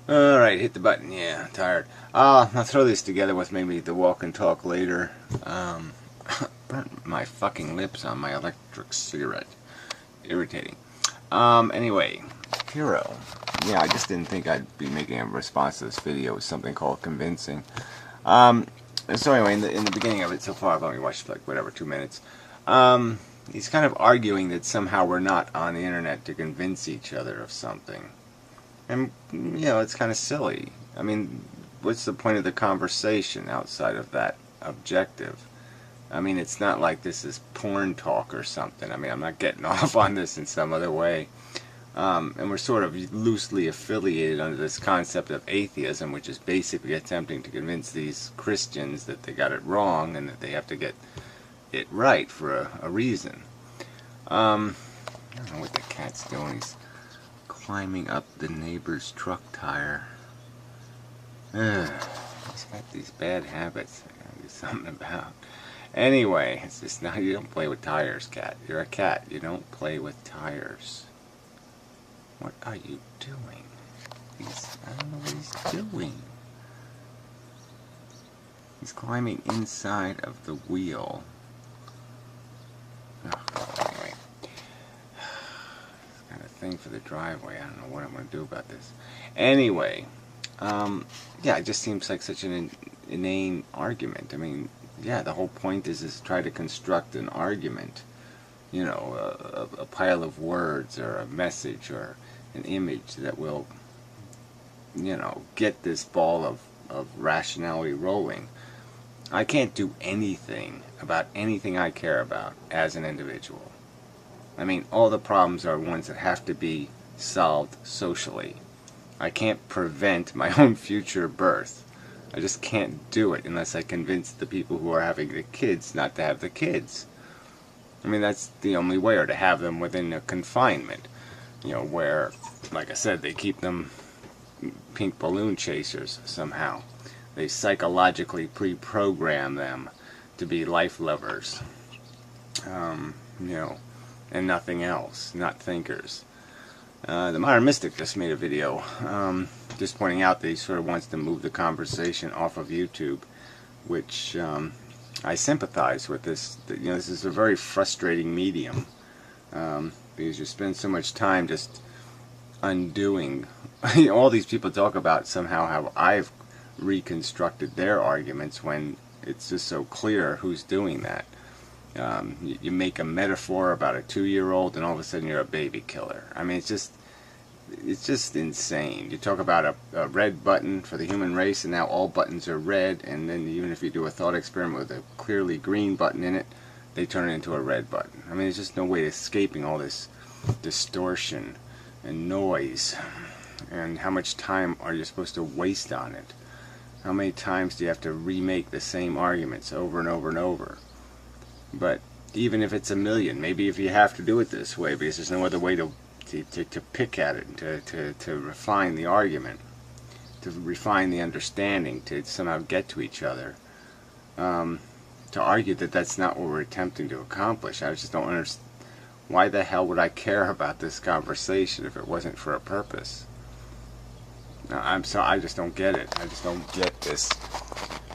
Alright, hit the button. Yeah, tired. I'll throw this together with maybe the walk and talk later. Burnt my fucking lips on my electric cigarette. Irritating. Anyway, Pyrrho. Yeah, I just didn't think I'd be making a response to this video with something called convincing. So anyway, in the beginning of it, so far I've only watched like whatever 2 minutes. He's kind of arguing that somehow we're not on the internet to convince each other of something. And, you know, it's kind of silly. I mean, what's the point of the conversation outside of that objective? I mean, it's not like this is porn talk or something. I mean, I'm not getting off on this in some other way. And we're sort of loosely affiliated under this concept of atheism, which is basically attempting to convince these Christians that they got it wrong and that they have to get it right for a reason. I don't know what the cat's doing. He's climbing up the neighbor's truck tire. He's got these bad habits I gotta do something about. Anyway, it's just not, you don't play with tires, cat. You're a cat. You don't play with tires. What are you doing? I don't know what he's doing. He's climbing inside of the wheel. Oh, anyway. Got a thing for the driveway. I don't know what I'm going to do about this. Anyway, yeah, it just seems like such an inane argument. I mean, yeah, the whole point is to try to construct an argument. You know, a pile of words or a message or an image that will, you know, get this ball of rationality rolling. I can't do anything about anything I care about as an individual. I mean, all the problems are ones that have to be solved socially. I can't prevent my own future birth. I just can't do it unless I convince the people who are having the kids not to have the kids. I mean, that's the only way, or to have them within a confinement. You know, where, like I said, they keep them pink balloon chasers somehow. They psychologically pre-program them to be life lovers. You know, and nothing else, not thinkers. The Modern Mystic just made a video just pointing out that he sort of wants to move the conversation off of YouTube, which I sympathize with this. You know, this is a very frustrating medium because you spend so much time just undoing. You know, all these people talk about somehow how I've reconstructed their arguments when it's just so clear who's doing that. You make a metaphor about a 2-year-old and all of a sudden you're a baby killer. I mean, it's just insane. You talk about a red button for the human race and now all buttons are red, and then even if you do a thought experiment with a clearly green button in it, they turn it into a red button. I mean, there's just no way of escaping all this distortion and noise. And how much time are you supposed to waste on it? How many times do you have to remake the same arguments over and over and over? But even if it's 1,000,000, maybe if you have to do it this way because there's no other way to pick at it, to refine the argument, to refine the understanding, to somehow get to each other, to argue that that's not what we're attempting to accomplish. I just don't understand. Why the hell would I care about this conversation if it wasn't for a purpose? I just don't get it. I just don't get this.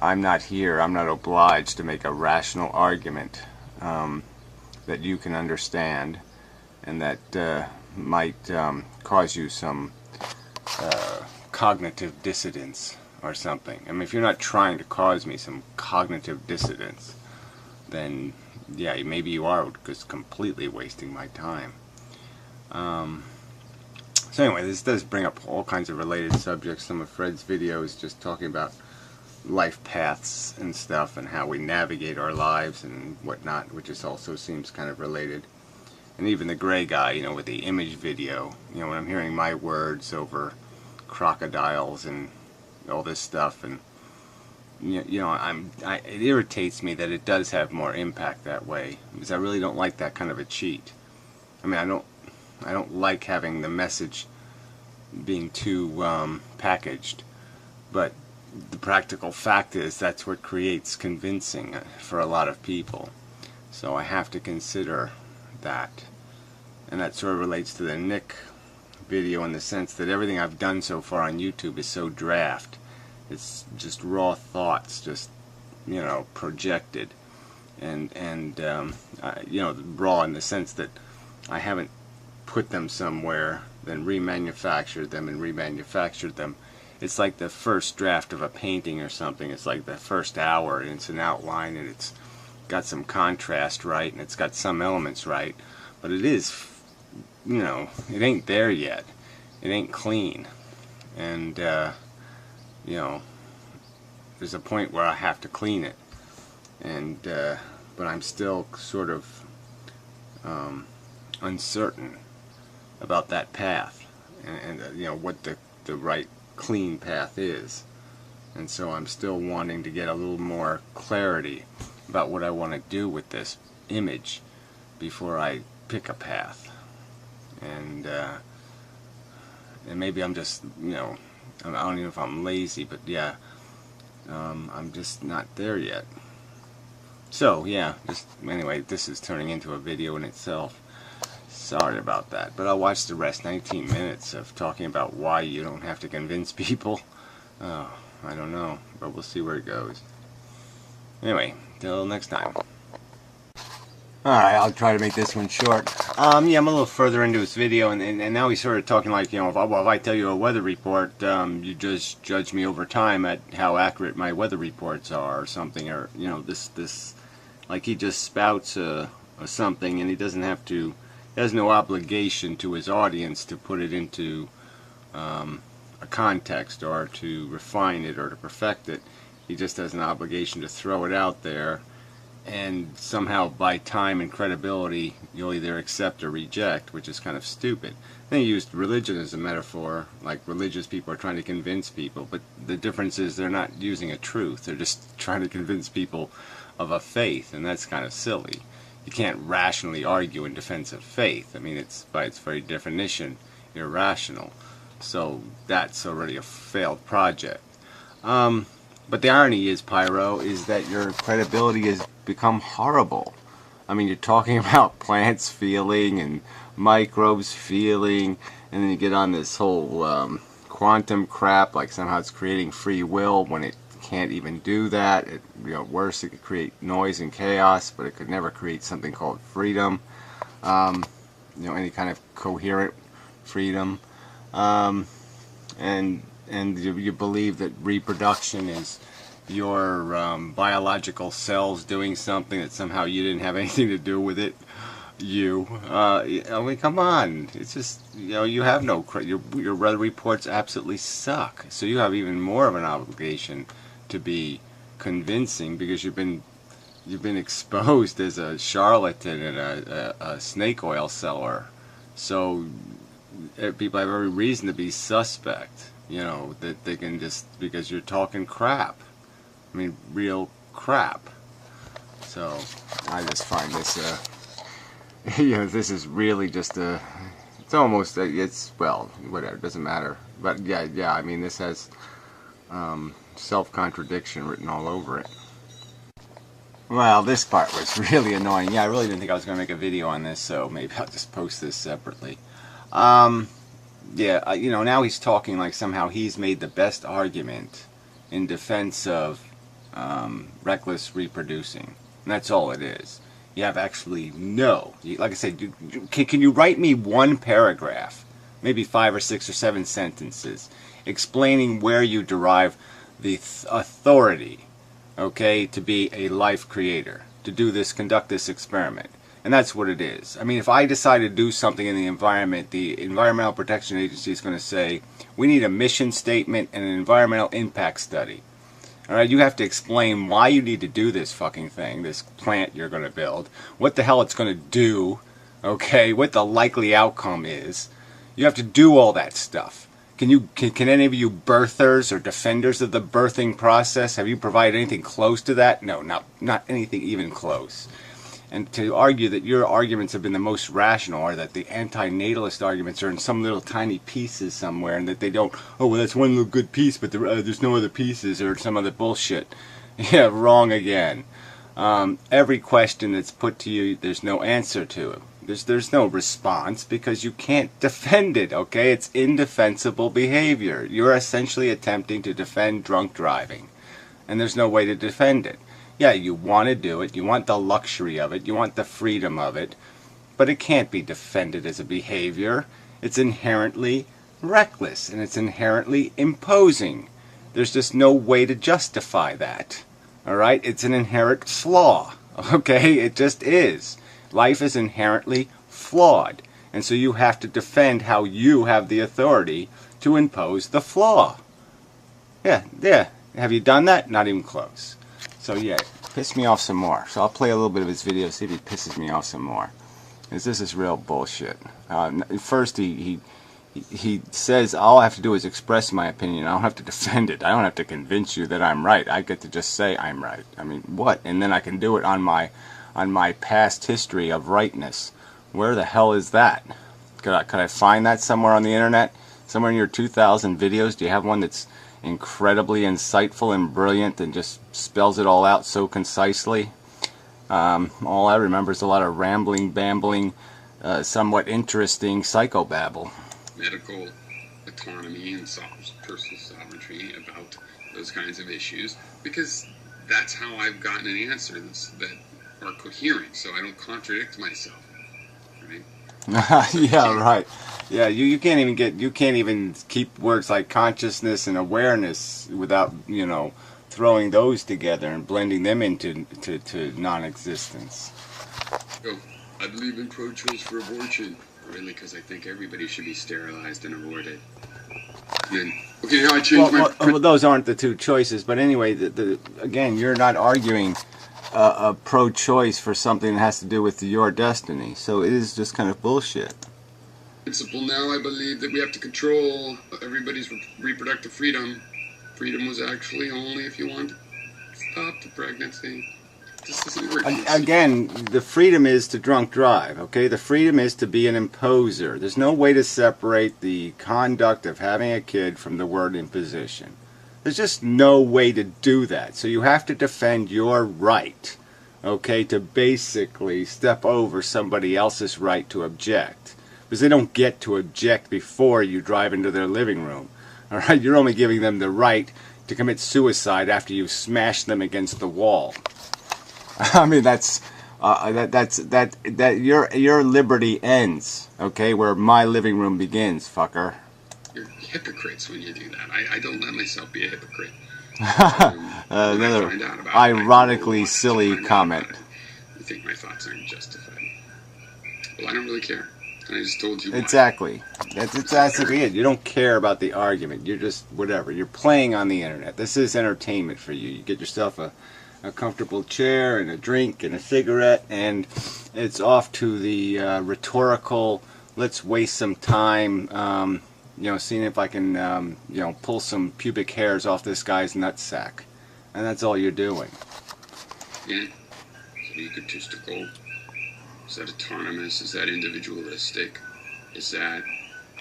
I'm not here. I'm not obliged to make a rational argument that you can understand and that might cause you some cognitive dissonance or something. I mean, if you're not trying to cause me some cognitive dissonance, then yeah, maybe you are just completely wasting my time. So anyway, this does bring up all kinds of related subjects. Some of Fred's videos just talking about life paths and stuff and how we navigate our lives and whatnot, which is also seems kind of related. And even the gray guy, you know, with the image video, you know, when I'm hearing my words over crocodiles and all this stuff, and you know, it irritates me that it does have more impact that way, because I really don't like that kind of a cheat. I mean, I don't like having the message being too packaged, but the practical fact is that's what creates convincing for a lot of people. So I have to consider that. And that sort of relates to the Nick video in the sense that everything I've done so far on YouTube is so draft. It's just raw thoughts, just, you know, projected, and you know, raw in the sense that I haven't put them somewhere, then remanufactured them and remanufactured them. It's like the first draft of a painting or something. It's like the first hour, and it's an outline, and it's got some contrast right, and it's got some elements right, but it is, you know, it ain't there yet. It ain't clean, and you know, there's a point where I have to clean it, and but I'm still sort of uncertain about that path, and you know, what the right clean path is, and so I'm still wanting to get a little more clarity about what I want to do with this image before I pick a path, and maybe I'm just, you know, I don't even know if I'm lazy, but yeah, I'm just not there yet. So yeah, just anyway, this is turning into a video in itself. Sorry about that, but I'll watch the rest. 19 minutes of talking about why you don't have to convince people. Oh, I don't know, but we'll see where it goes. Anyway, till next time. Alright, I'll try to make this one short. Yeah, I'm a little further into this video, and now he's sort of talking like, you know, if I tell you a weather report, you just judge me over time at how accurate my weather reports are, or something, or, you know, this, like he just spouts something, and he doesn't have to, he has no obligation to his audience to put it into a context, or to refine it, or to perfect it. He just has an obligation to throw it out there, and somehow by time and credibility you'll either accept or reject, which is kind of stupid. Then he used religion as a metaphor, like religious people are trying to convince people, but the difference is they're not using a truth, they're just trying to convince people of a faith, and that's kind of silly. You can't rationally argue in defense of faith. I mean, it's by its very definition irrational, so that's already a failed project. But the irony is, Pyro, is that your credibility has become horrible. I mean, you're talking about plants feeling and microbes feeling, and then you get on this whole quantum crap, like somehow it's creating free will when it can't even do that. It, you know, worse, it could create noise and chaos, but it could never create something called freedom. You know, any kind of coherent freedom. And you believe that reproduction is your biological cells doing something that somehow you didn't have anything to do with it. I mean, come on. It's just, you know, you have no your weather reports absolutely suck. So you have even more of an obligation to be convincing, because you've been exposed as a charlatan and a snake oil seller. So people have every reason to be suspect. You know, that they can just, because you're talking crap. I mean, real crap. So, I just find this, you know, this is really just it's almost, it's, well, whatever, it doesn't matter. But, yeah, I mean, this has self-contradiction written all over it. Well, this part was really annoying. Yeah, I really didn't think I was going to make a video on this, so maybe I'll just post this separately. Yeah, you know, now he's talking like somehow he's made the best argument in defense of reckless reproducing. And that's all it is. You have actually like I said, can you write me one paragraph, maybe 5 or 6 or 7 sentences, explaining where you derive the authority, okay, to be a life creator, to do this, conduct this experiment. And that's what it is. I mean, if I decide to do something in the environment, the Environmental Protection Agency is going to say, we need a mission statement and an environmental impact study. Alright, you have to explain why you need to do this fucking thing, this plant you're going to build, what the hell it's going to do, okay, what the likely outcome is. You have to do all that stuff. Can any of you birthers or defenders of the birthing process, have you provided anything close to that? No, not anything even close. And to argue that your arguments have been the most rational, or that the anti-natalist arguments are in some little tiny pieces somewhere, and that they don't, oh, well, that's one little good piece, but there's no other pieces, or some other bullshit. Yeah, wrong again. Every question that's put to you, there's no answer to it. There's no response because you can't defend it, okay? It's indefensible behavior. You're essentially attempting to defend drunk driving, and there's no way to defend it. Yeah, you want to do it, you want the luxury of it, you want the freedom of it, but it can't be defended as a behavior. It's inherently reckless, and it's inherently imposing. There's just no way to justify that. Alright? It's an inherent flaw. Okay? It just is. Life is inherently flawed. And so you have to defend how you have the authority to impose the flaw. Yeah. Have you done that? Not even close. So yeah, piss me off some more. So I'll play a little bit of his video, see if he pisses me off some more. Because this is real bullshit. First he says all I have to do is express my opinion. I don't have to defend it. I don't have to convince you that I'm right. I get to just say I'm right. I mean, what? And then I can do it on my past history of rightness. Where the hell is that? Could I find that somewhere on the internet? Somewhere in your 2,000 videos? Do you have one that's incredibly insightful and brilliant and just spells it all out so concisely? All I remember is a lot of rambling, bambling, somewhat interesting psychobabble. Medical autonomy and personal sovereignty about those kinds of issues, because that's how I've gotten an answer that are coherent, so I don't contradict myself, right? Yeah, right. Yeah, you can't even keep words like consciousness and awareness without, throwing those together and blending them into non-existence. Oh, I believe in pro-choice for abortion. Really, because I think everybody should be sterilized and aborted. And, okay, now I changed well, those aren't the two choices, but anyway, again, you're not arguing a pro-choice for something that has to do with your destiny, so it is just kind of bullshit. Principle now, I believe that we have to control everybody's reproductive freedom. Freedom was actually only if you want to stop the pregnancy. This doesn't work. Again, the freedom is to drunk drive, okay? The freedom is to be an imposer. There's no way to separate the conduct of having a kid from the word imposition. There's just no way to do that. So you have to defend your right, okay, to basically step over somebody else's right to object. Because they don't get to object before you drive into their living room. All right? You're only giving them the right to commit suicide after you've smashed them against the wall. I mean, your liberty ends, okay, where my living room begins, fucker. You're hypocrites when you do that. I don't let myself be a hypocrite. Another ironically silly comment. You think my thoughts aren't justified? Well, I don't really care. I just told you why. Exactly. That's exactly it. You don't care about the argument. You're just whatever. You're playing on the internet. This is entertainment for you. You get yourself a comfortable chair and a drink and a cigarette, and it's off to the rhetorical, let's waste some time, seeing if I can, pull some pubic hairs off this guy's nutsack. And that's all you're doing. Yeah. Is that egotistical? Is that autonomous? Is that individualistic? Is that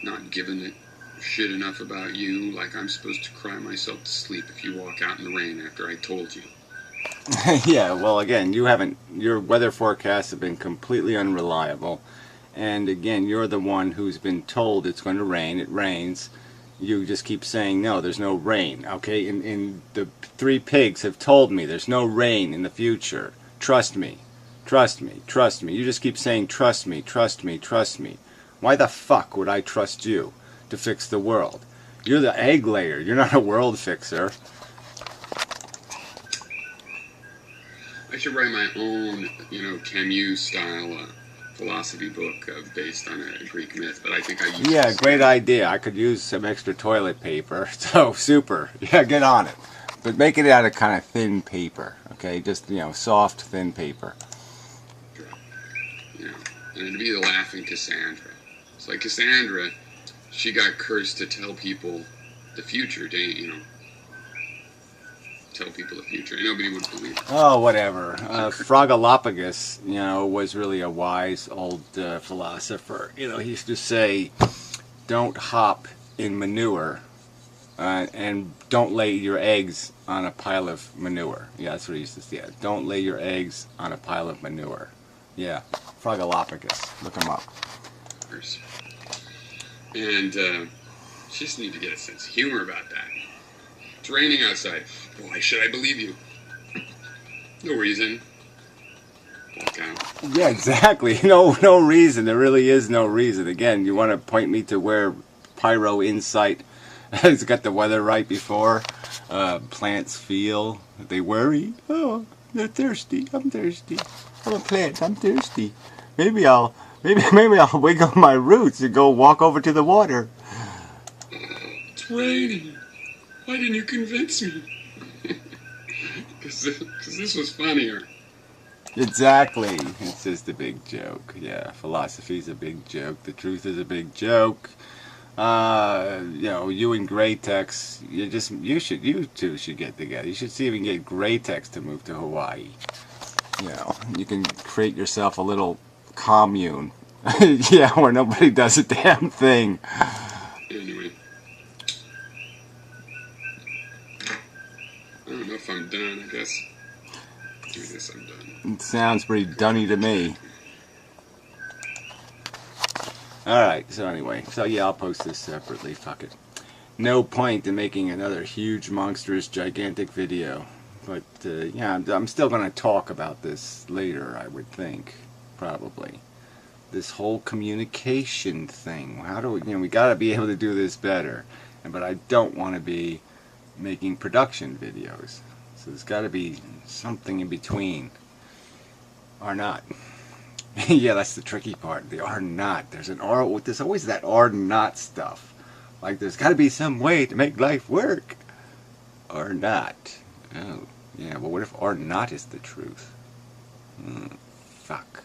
not giving a shit enough about you, like I'm supposed to cry myself to sleep if you walk out in the rain after I told you? Yeah, well, again, your weather forecasts have been completely unreliable, and again, you're the one who's been told it's going to rain. It rains. You just keep saying no, there's no rain. Okay, and the three pigs have told me there's no rain in the future. Trust me, trust me, trust me. You just keep saying trust me, trust me, trust me. Why the fuck would I trust you to fix the world? You're the egg layer. You're not a world fixer. I should write my own, Camus-style philosophy book based on a Greek myth, but I think I use... Yeah, great idea. I could use some extra toilet paper. So, super. Yeah, get on it. But make it out of kind of thin paper, okay? Just, soft, thin paper. Yeah. And it'd be the laughing Cassandra. It's like Cassandra, she got cursed to tell people the future, tell people the future. Nobody would believe it. Oh, whatever. Frogolopagus, was really a wise old philosopher. He used to say, don't hop in manure and don't lay your eggs on a pile of manure. Yeah, that's what he used to say. Don't lay your eggs on a pile of manure. Yeah, Frogolopicus. Look him up. And just need to get a sense of humor about that. It's raining outside. Why should I believe you? No reason. Walk out. Yeah, exactly. No reason. There really is no reason. Again, you want to point me to where Pyro Insight has got the weather right before plants feel. They worry. Oh, they're thirsty. I'm thirsty. I'm a plant. I'm thirsty. Maybe I'll wiggle my roots and go walk over to the water. It's raining. Why didn't you convince me? Because this was funnier. Exactly. It's just a big joke. Yeah, philosophy's a big joke. The truth is a big joke. You and Graytex, you two should get together. You should see if you can get Graytex to move to Hawaii. You can create yourself a little commune. Yeah, where nobody does a damn thing. Anyway. I don't know if I'm done, I guess. I guess I'm done. It sounds pretty dunny to me. Alright, so anyway. So yeah, I'll post this separately. Fuck it. No point in making another huge, monstrous, gigantic video. But, yeah, I'm still going to talk about this later, I would think. Probably. This whole communication thing. How do we, we got to be able to do this better. But I don't want to be making production videos. So there's got to be something in between. Or not. Yeah, that's the tricky part. The or not. There's always that or not stuff. Like there's got to be some way to make life work. Or not. Oh, yeah, well what if or not is the truth? Fuck.